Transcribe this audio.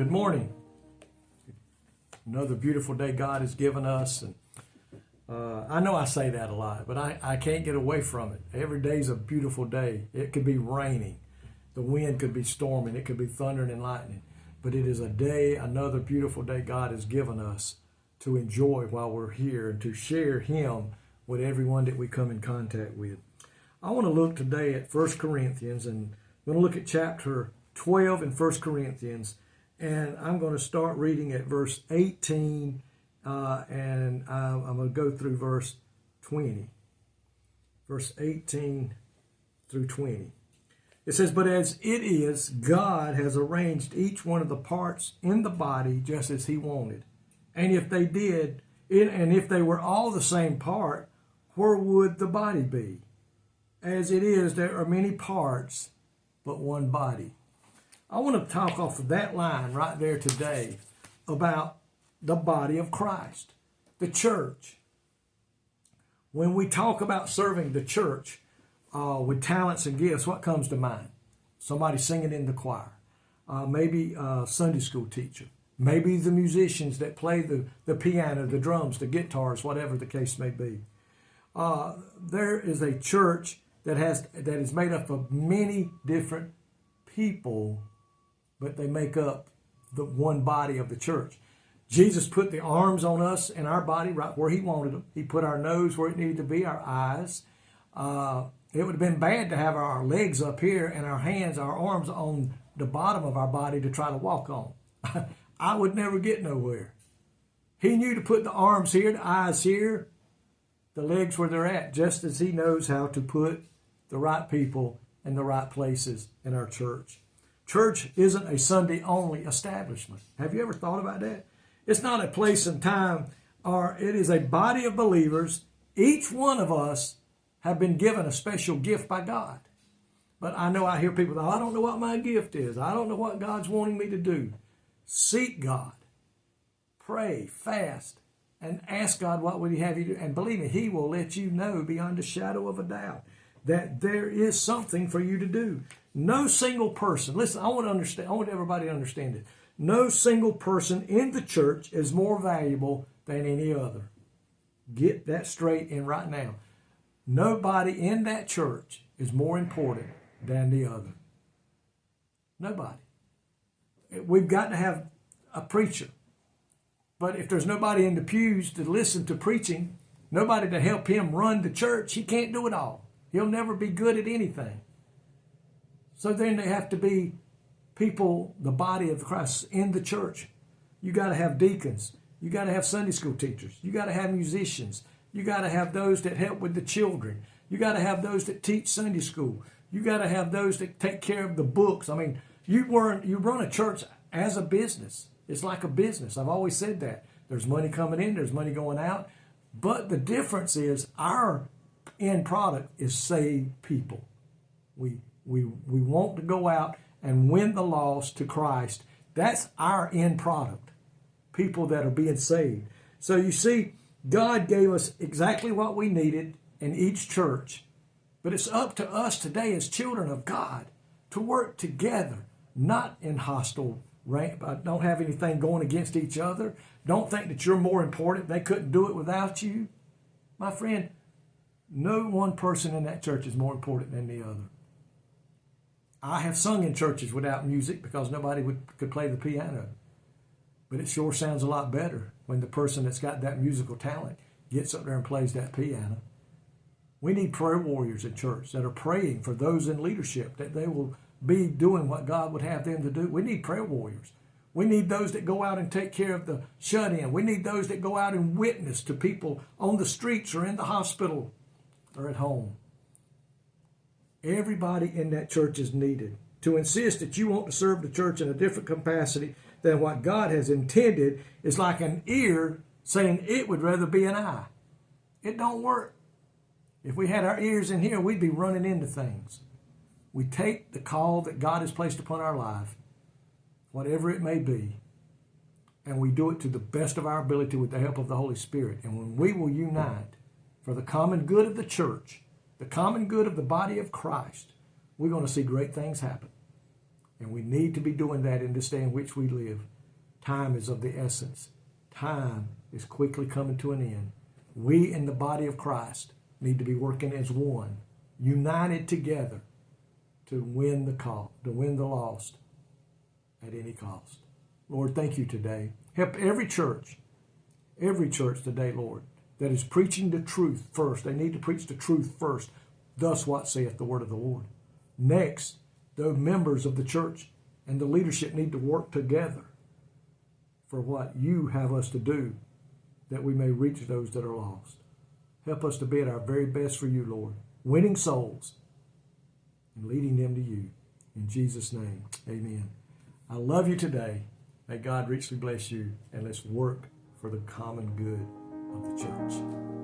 Good morning. Another beautiful day God has given us. And I know I say that a lot, but I can't get away from it. Every day's a beautiful day. It could be raining. The wind could be storming. It could be thundering and lightning. But it is a day, another beautiful day God has given us to enjoy while we're here and to share Him with everyone that we come in contact with. I want to look today at 1 Corinthians, and I'm going to look at chapter 12 in 1 Corinthians, and I'm going to start reading at verse 18, and I'm going to go through verse 20. Verse 18 through 20. It says, "But as it is, God has arranged each one of the parts in the body just as He wanted. And if they did, and if they were all the same part, where would the body be? As it is, there are many parts, but one body." I want to talk off of that line right there today about the body of Christ, the church. When we talk about serving the church with talents and gifts, what comes to mind? Somebody singing in the choir, maybe a Sunday school teacher, maybe the musicians that play the piano, the drums, the guitars, whatever the case may be. There is a church that is made up of many different people, but they make up the one body of the church. Jesus put the arms on us in our body right where He wanted them. He put our nose where it needed to be, our eyes. It would have been bad to have our legs up here and our hands, our arms on the bottom of our body to try to walk on. I would never get nowhere. He knew to put the arms here, the eyes here, the legs where they're at, just as He knows how to put the right people in the right places in our church. Church isn't a Sunday-only establishment. Have you ever thought about that? It's not a place and time, or it is a body of believers. Each one of us have been given a special gift by God. But I know I hear people, I don't know what my gift is. I don't know what God's wanting me to do. Seek God. Pray, fast, and ask God what would He have you do. And believe me, He will let you know beyond a shadow of a doubt that there is something for you to do. No single person, listen, I want everybody to understand it. No single person in the church is more valuable than any other. Get that straight in right now. Nobody in that church is more important than the other. Nobody. We've got to have a preacher. But if there's nobody in the pews to listen to preaching, nobody to help him run the church, he can't do it all. He'll never be good at anything. So then they have to be people, the body of Christ in the church. You got to have deacons. You got to have Sunday school teachers. You got to have musicians. You got to have those that help with the children. You got to have those that teach Sunday school. You got to have those that take care of the books. I mean, you run a church as a business. It's like a business. I've always said that. There's money coming in, there's money going out. But the difference is our end product is saved people. We want to go out and win the lost to Christ. That's our end product. People that are being saved. So you see, God gave us exactly what we needed in each church. But it's up to us today as children of God to work together, not in hostile rank. Don't have anything going against each other. Don't think that you're more important. They couldn't do it without you. My friend, no one person in that church is more important than the other. I have sung in churches without music because nobody could play the piano. But it sure sounds a lot better when the person that's got that musical talent gets up there and plays that piano. We need prayer warriors in church that are praying for those in leadership, that they will be doing what God would have them to do. We need prayer warriors. We need those that go out and take care of the shut-in. We need those that go out and witness to people on the streets or in the hospital or at home. Everybody in that church is needed. To insist that you want to serve the church in a different capacity than what God has intended is like an ear saying it would rather be an eye. It don't work. If we had our ears in here, we'd be running into things. We take the call that God has placed upon our life, whatever it may be, and we do it to the best of our ability with the help of the Holy Spirit. And when we will unite for the common good of the church, the common good of the body of Christ, we're going to see great things happen. And we need to be doing that in this day in which we live. Time is of the essence. Time is quickly coming to an end. We in the body of Christ need to be working as one, united together to win the lost at any cost. Lord, thank you today. Help every church today, Lord, that is preaching the truth first. They need to preach the truth first. Thus what saith the word of the Lord. Next, the members of the church and the leadership need to work together for what you have us to do, that we may reach those that are lost. Help us to be at our very best for you, Lord, winning souls and leading them to you. In Jesus' name, amen. I love you today. May God richly bless you, and let's work for the common good of the church.